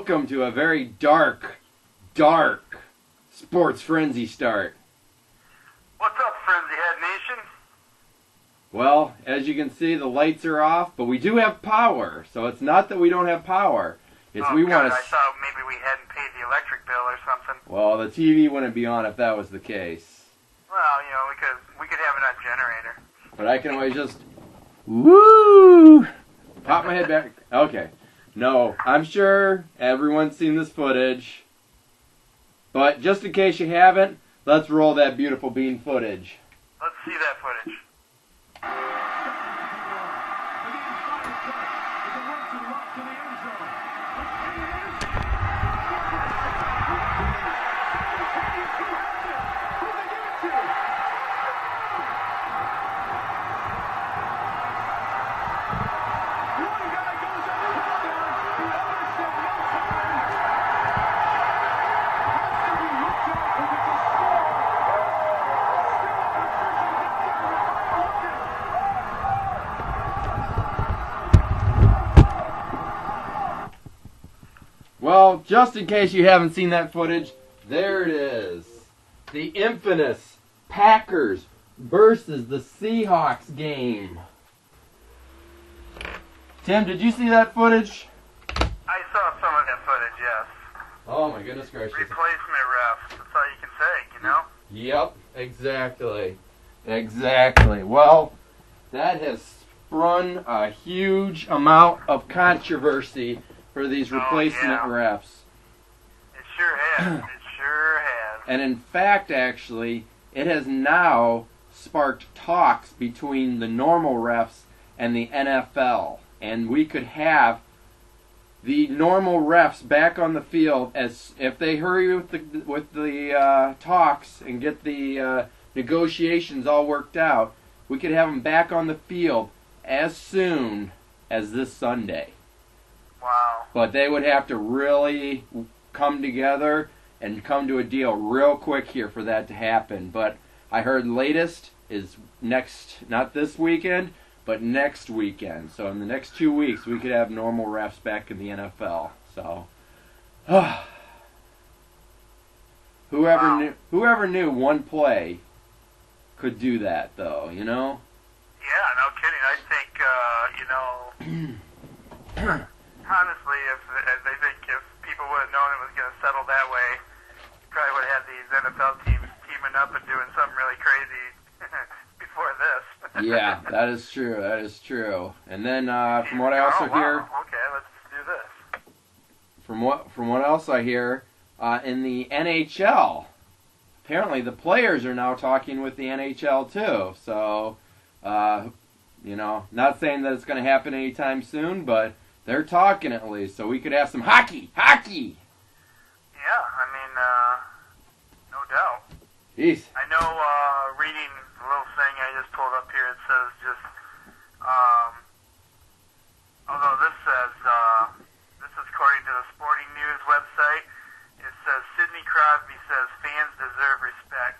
welcome to a very dark sports frenzy start. What's up, Frenzy Head Nation? Well, as you can see, the lights are off, but we do have power, so it's not that we don't have power. It's we want to. I thought maybe we hadn't paid the electric bill or something. Well, the TV wouldn't be on if that was the case. Well, you know, we could have it on generator. But I can always just woo pop my head back. Okay. No, I'm sure everyone's seen this footage. But just in case you haven't, let's roll that beautiful bean footage. Let's see that footage. Well, just in case you haven't seen that footage, there it is. The infamous Packers versus the Seahawks game. Tim, did you see that footage? I saw some of that footage, yes. Oh my goodness gracious. Replacement refs, that's all you can say, you know? Yep, exactly. Exactly. Well, that has sprung a huge amount of controversy for these replacement refs. It sure has. It sure has. And in fact, actually, it has now sparked talks between the normal refs and the NFL. And we could have the normal refs back on the field as if they hurry with the talks and get the negotiations all worked out. We could have them back on the field as soon as this Sunday. Wow. But they would have to really come together and come to a deal real quick here for that to happen. But I heard latest is next, not this weekend, but next weekend. So in the next 2 weeks, we could have normal refs back in the NFL. So, whoever knew one play could do that, though, you know? Yeah, no kidding. I think, honestly, I think if people would have known it was going to settle that way, probably would have had these NFL teams teaming up and doing something really crazy before this. Yeah, that is true. That is true. And then from what I also hear, okay, let's do this. From what else I hear, in the NHL, apparently the players are now talking with the NHL too. So, you know, not saying that it's going to happen anytime soon, but they're talking at least. So we could have some hockey. Yeah, I mean, no doubt. Jeez. I know, reading a little thing I just pulled up here, it says just, although this is according to the Sporting News website, it says Sidney Crosby says fans deserve respect,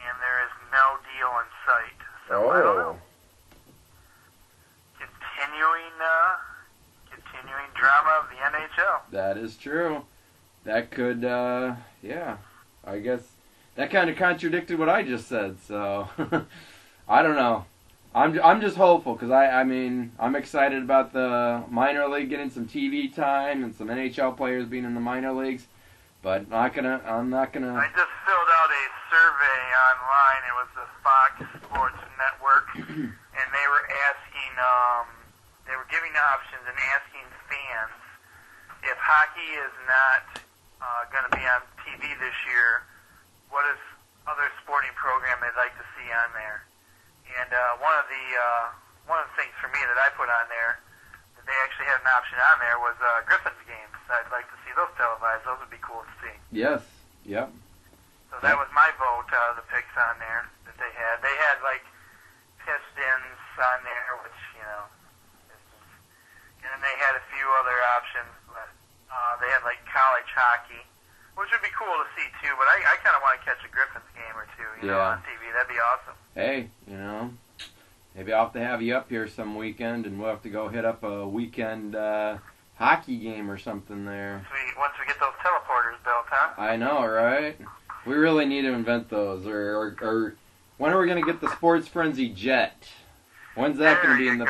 and there is no deal in sight. So I don't know. Continuing drama of the NHL. That is true. That could, yeah, I guess that kind of contradicted what I just said. So I don't know. I'm just hopeful because I mean I'm excited about the minor league getting some TV time and some NHL players being in the minor leagues, but I'm not gonna. I just filled out a survey online. It was the Fox Sports Network, and they were asking, they were giving options and asking fans if hockey is not going to be on TV this year, what is other sporting program they'd like to see on there? And one of the things for me that I put on there that they actually had an option on there was Griffins games. I'd like to see those televised. Those would be cool to see. Yes. Yep. So that was my vote. The picks on there that they had. They had like Pistons on there, which and then they had a few other options, but they had like college hockey, which would be cool to see too. But I kind of want to catch a Griffins game or two, you know, on TV. That'd be awesome. Hey, you know, maybe I'll have to have you up here some weekend, and we'll have to go hit up a weekend hockey game or something there. Once we get those teleporters built, huh? I know, right? We really need to invent those. Or when are we going to get the Sports Frenzy jet? When's that going to be in the?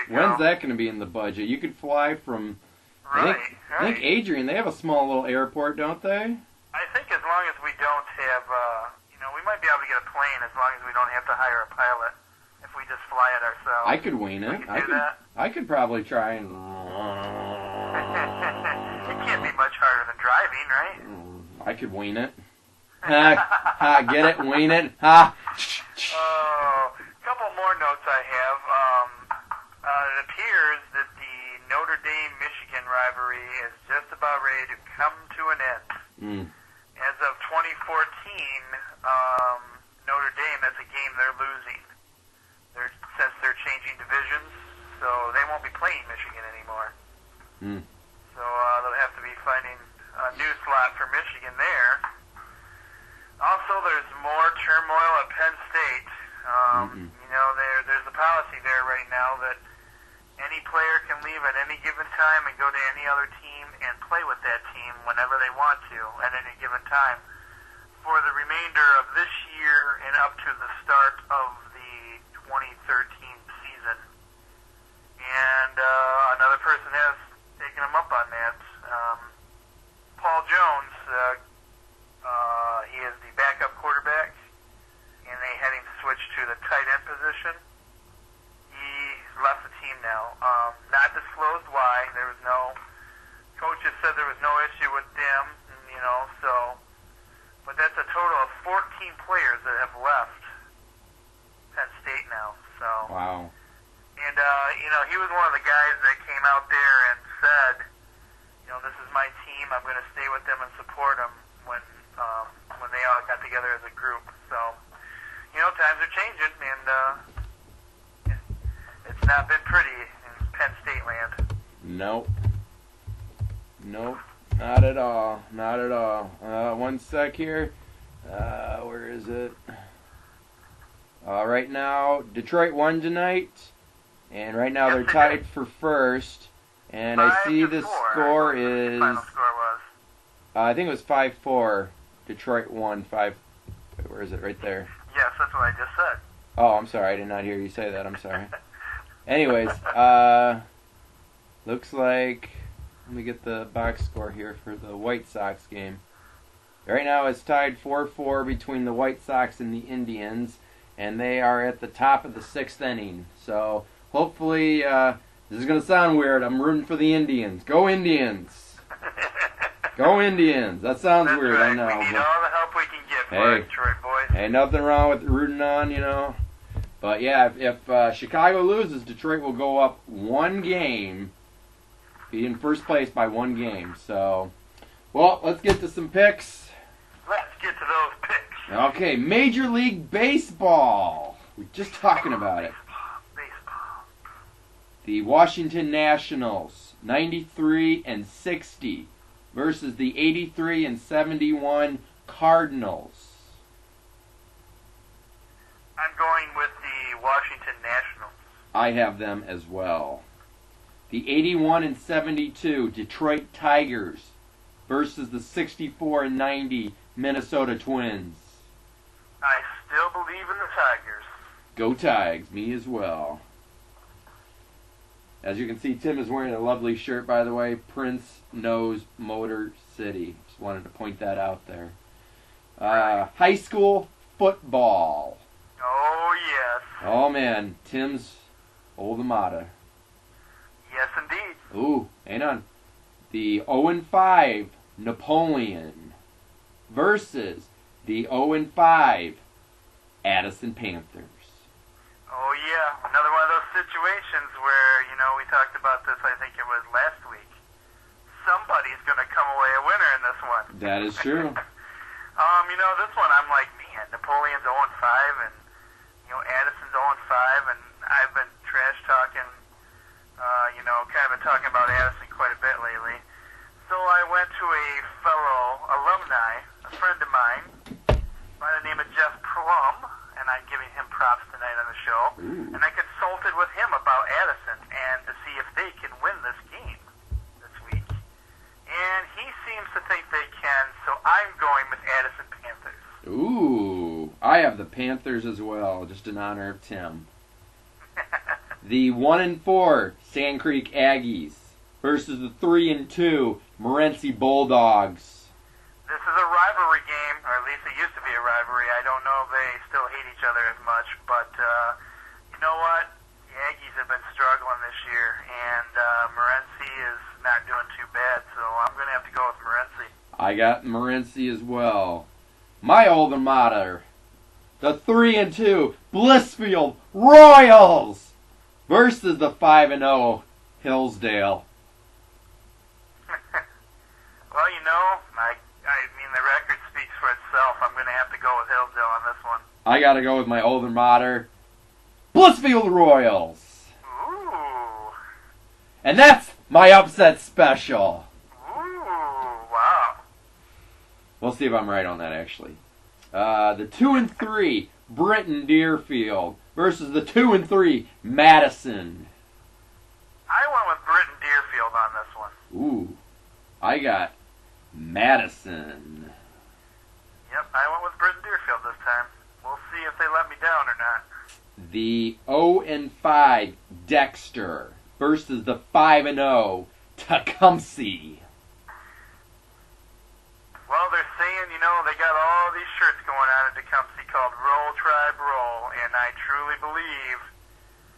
When's that going to be in the budget? You could fly from. I think Adrian. They have a small little airport, don't they? I think as long as we don't have, we might be able to get a plane as long as we don't have to hire a pilot. If we just fly it ourselves. I could wing it. I could probably try and. It can't be much harder than driving, right? I could wing it. Get it? Wing it? Ha! Couple more notes I have. It appears that the Notre Dame-Michigan rivalry is just about ready to come to an end. As of 2014, Notre Dame, that's a game they're losing. Since they're changing divisions, so they won't be playing Michigan anymore. So they'll have to be finding a new slot for Michigan there. Also, there's more turmoil at Penn State. There's a policy there right now that any player can leave at any given time and go to any other team and play with that team whenever they want to at any given time for the remainder of this year and up to the start of the 2013 season. And another person has taken him up on that. Paul Jones, he is the backup quarterback, and they had him switch to the tight end position. He left the team now. Not disclosed why. There was no coaches said there was no issue with them, but that's a total of 14 players that have left Penn State now. So wow. And he was one of the guys that came out there and said, this is my team. I'm going to stay with them and support them when they all got together as a group. So times are changing, and it's not been pretty in Penn State land. Nope, not at all. Not at all. One sec here. Where is it? Right now, Detroit won tonight, and right now they're tied for first. And I see the score is. Final score was. I think it was 5-4. Detroit won 5. Where is it? Right there. Yes, that's what I just said. Oh, I'm sorry. I did not hear you say that. I'm sorry. Anyways, looks like. Let me get the box score here for the White Sox game. Right now it's tied 4-4 between the White Sox and the Indians, and they are at the top of the 6th inning. So hopefully, this is going to sound weird. I'm rooting for the Indians. Go Indians! Go Indians! That sounds That's weird, right. I know. We need all the help we can get for it, Detroit boys. Hey, nothing wrong with rooting on, But yeah, if Chicago loses, Detroit will go up one game, be in first place by one game. So, well, let's get to some picks. Let's get to those picks. Okay, Major League Baseball. We're just talking about it. Baseball. The Washington Nationals, 93-60, versus the 83-71 Cardinals. I'm going with the Washington Nationals. I have them as well. The 81-72 Detroit Tigers versus the 64-90 Minnesota Twins. I still believe in the Tigers. Go Tigers, me as well. As you can see, Tim is wearing a lovely shirt, by the way. Prince knows Motor City. Just wanted to point that out there. High school football. Oh, yes. Oh, man. Tim's alma mater. Yes, indeed. Ooh, hang on. The 0-5 Napoleon versus the 0-5 Addison Panthers. Oh, yeah. Another one of those situations where, we talked about this, I think it was last week. Somebody's going to come away a winner in this one. That is true. This one I'm like, man, Napoleon's 0-5 and, Addison's 0-5, and I've been trash talking, kind of been talking about Addison quite a bit lately. So I went to a fellow alumni, a friend of mine, by the name of Jeff Plum, and I'm giving him props tonight on the show. Ooh. And I consulted with him about Addison and to see if they can win this game, Panthers as well, just in honor of Tim. The 1-4 Sand Creek Aggies versus the 3-2 Morenci Bulldogs. This is a rivalry game, or at least it used to be a rivalry. I don't know if they still hate each other as much, but you know what? The Aggies have been struggling this year, and Morenci is not doing too bad, so I'm going to have to go with Morenci. I got Morenci as well. My alma mater, the 3-2 Blissfield Royals versus the 5-0 Hillsdale. Well, you know, I mean, the record speaks for itself. I'm going to have to go with Hillsdale on this one. I got to go with my alma mater, Blissfield Royals. Ooh. And that's my upset special. Ooh, wow. We'll see if I'm right on that, actually. The 2-3 Britton Deerfield versus the 2-3 Madison. I went with Britton Deerfield on this one. Ooh, I got Madison. Yep, I went with Britton Deerfield this time. We'll see if they let me down or not. The 0-5 Dexter versus the 5-0 Tecumseh. Well, they're saying, you know, they got all these shirts going on in Tecumseh called Roll Tribe Roll, and I truly believe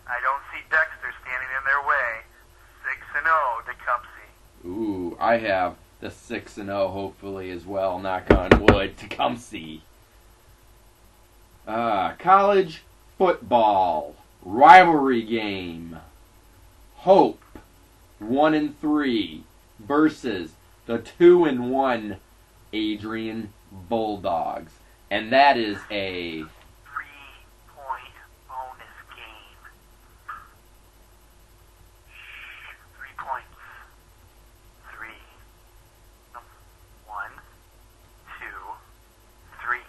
I don't see Dexter standing in their way. 6-0 Tecumseh. Ooh, I have the 6-0 hopefully as well, knock on wood, Tecumseh. College football rivalry game. Hope 1-3 versus the 2-1 Adrian Bulldogs. And that is a 3-point bonus game. 3 points. 3. 1, 2, 3.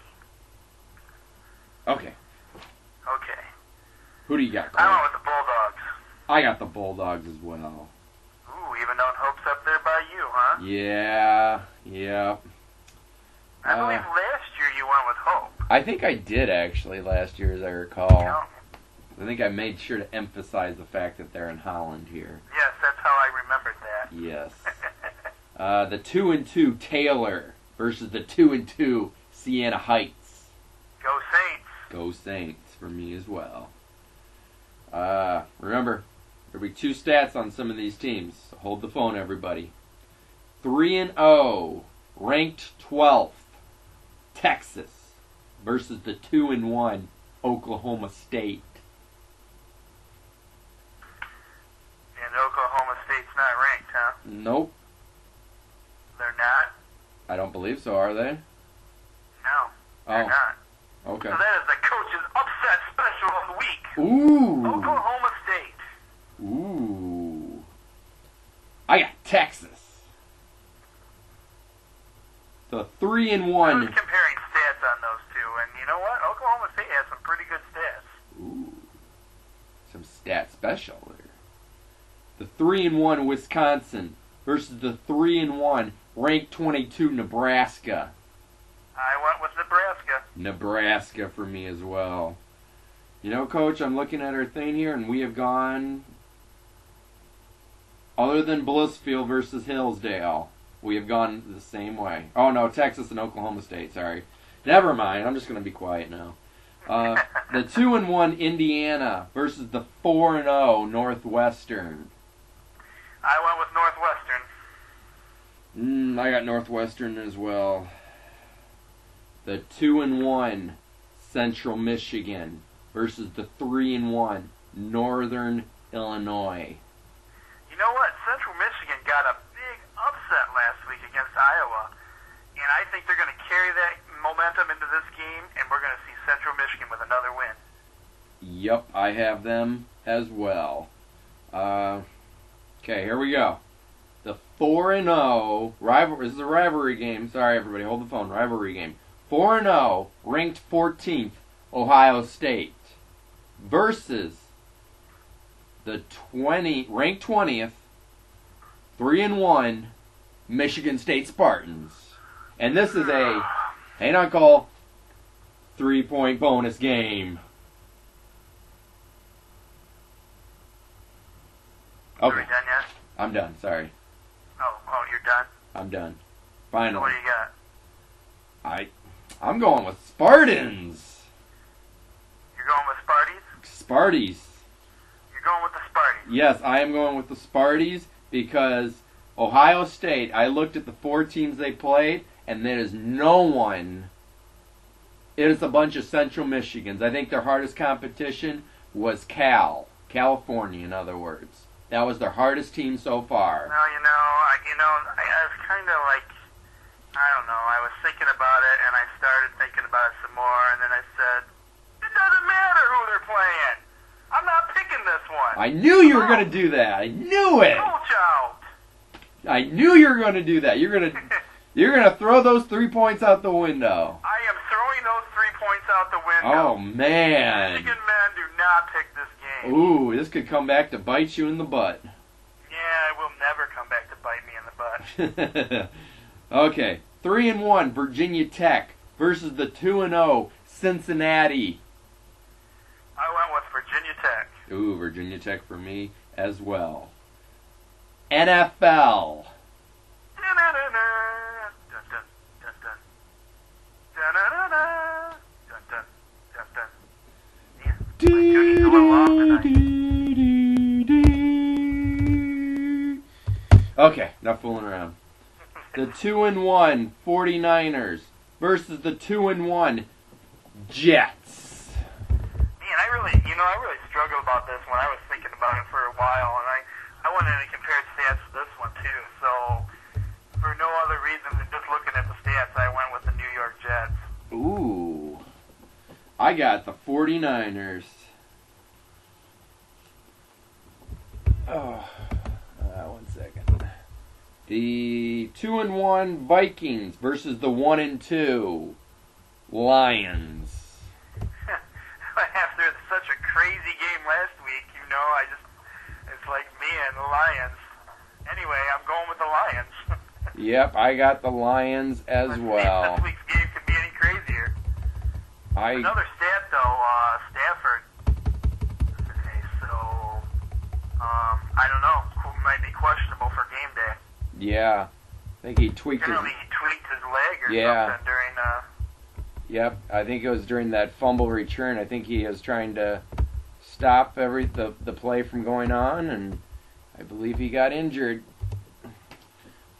okay. Okay. Who do you got, I Cole? went with the Bulldogs. I got the Bulldogs as well. Ooh, even though Hope's up there by you, huh? Yeah. I believe last year you went with Hope. I think I did actually last year, as I recall. Yeah. I think I made sure to emphasize the fact that they're in Holland here. Yes, that's how I remembered that. Yes. The 2-2 Taylor versus the 2-2 Siena Heights. Go Saints. Go Saints for me as well. Remember, there'll be 2 stats on some of these teams. So hold the phone, everybody. 3-0, ranked 12th, Texas versus the 2-1 Oklahoma State. And Oklahoma State's not ranked, huh? Nope, They're not? I don't believe so. Are they? No, they're not. Okay. So that is the coach's upset special of the week. Ooh. Oklahoma State. Ooh. I got Texas. The 3-1. I was comparing stats on those two, and you know what? Oklahoma State has some pretty good stats. Ooh. Some stat special there. The 3-1 Wisconsin versus the 3-1 ranked 22 Nebraska. I went with Nebraska. Nebraska for me as well. You know, Coach, I'm looking at our thing here, and we have gone, other than Blissfield versus Hillsdale, we have gone the same way. Oh, no, Texas and Oklahoma State, sorry. Never mind, I'm just going to be quiet now. The 2-1 Indiana versus the 4-0 Northwestern. I went with Northwestern. I got Northwestern as well. The 2-1 Central Michigan versus the 3-1 Northern Illinois. You know what? Central Michigan got a big upset last week against Iowa, and I think they're going to carry that momentum into this game, and we're going to see Central Michigan with another win. Yep, I have them as well. Okay, here we go. The 4-0 rivalry. This is a rivalry game. Sorry, everybody, hold the phone. Rivalry game. 4-0, ranked 14th, Ohio State versus the ranked 20th, 3-1 Michigan State Spartans. And this is a, hang on, Cole, 3-point bonus game. Are we Okay, done yet? I'm done. Sorry, Oh, you're done? I'm done. So what Finally, do you got? I'm going with Spartans. You're going with Sparties? Sparties. You're going with the Sparties. Yes, I am going with the Sparties because Ohio State, I looked at the 4 teams they played, and there is no one. It is a bunch of Central Michigans. I think their hardest competition was California, in other words. That was their hardest team so far. Well, I was kind of like, I don't know, I was thinking about it, and I started thinking about it some more, and then I said, it doesn't matter who they're playing. I'm not picking this one. I knew you were going to do that. I knew it. Coach out. I knew you were going to do that. You're going to throw those 3 points out the window. I am throwing those 3 points out the window. Oh, man. Michigan men do not pick this game. Ooh, this could come back to bite you in the butt. Yeah, it will never come back to bite me in the butt. Okay, 3-1 Virginia Tech versus the 2-0 Cincinnati. I went with Virginia Tech. Ooh, Virginia Tech for me as well. NFL. Da-na-na-na. Dun, dun, dun, dun. Da-na-na-na. Dun, dun, dun, dun. Yeah, my tune's a little off tonight. Okay, not fooling around. The 2-1 49ers versus the 2-1 Jets. Man, I really struggled about this when I was thinking about it for a while, and I wanted to compare stats to this one too. So, for no other reason than just looking at the stats, I went with the New York Jets. Ooh. I got the 49ers. Oh, 1 second. The 2-1 Vikings versus the 1-2 Lions. After such a crazy game last week, it's like me and the Lions. Anyway, I'm going with the Lions. Yep, I got the Lions as Let's see if well. this week's game could be any crazier. Another stat, though, Stafford. Okay, so, I don't know. Might be questionable for game day. Yeah, I think he tweaked his... Apparently he tweaked his leg or Yeah. something during, Yep, I think it was during that fumble return. I think he was trying to stop the play from going on, and I believe he got injured.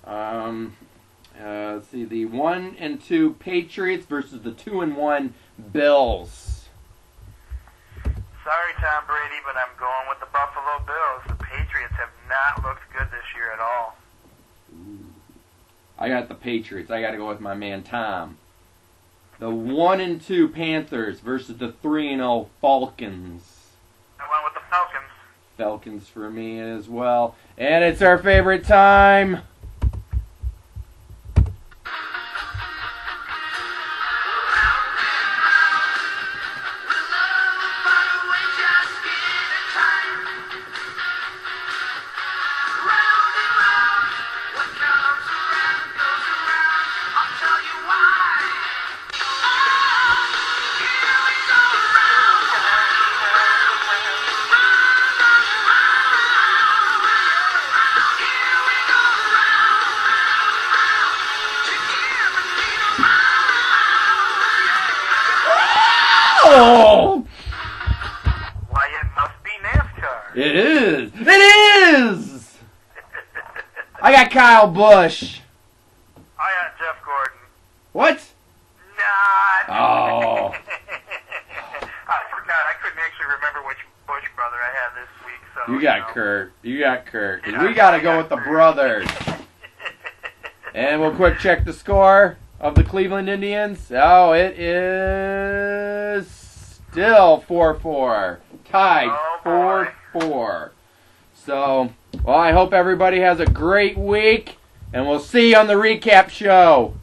Let's see, the 1-2 Patriots versus the 2-1 Bills. Sorry, Tom Brady, but I'm going with the Buffalo Bills. The Patriots have not looked good this year at all. I got the Patriots. I got to go with my man Tom. The 1-2 Panthers versus the 3-0 Falcons. I went with the Falcons. Falcons for me as well. And it's our favorite time. Oh! Why, it must be NASCAR. It is! It is! I got Kyle Busch. I got Jeff Gordon. What? Not. Oh. I forgot. I couldn't actually remember which Bush brother I had this week. So You got Kurt. You got Kurt. 'Cause we got to go with the brothers. And we'll quick check the score of the Cleveland Indians. Oh, it is still 4-4. Tied Oh, boy. 4-4. So, well, I hope everybody has a great week, and we'll see you on the recap show.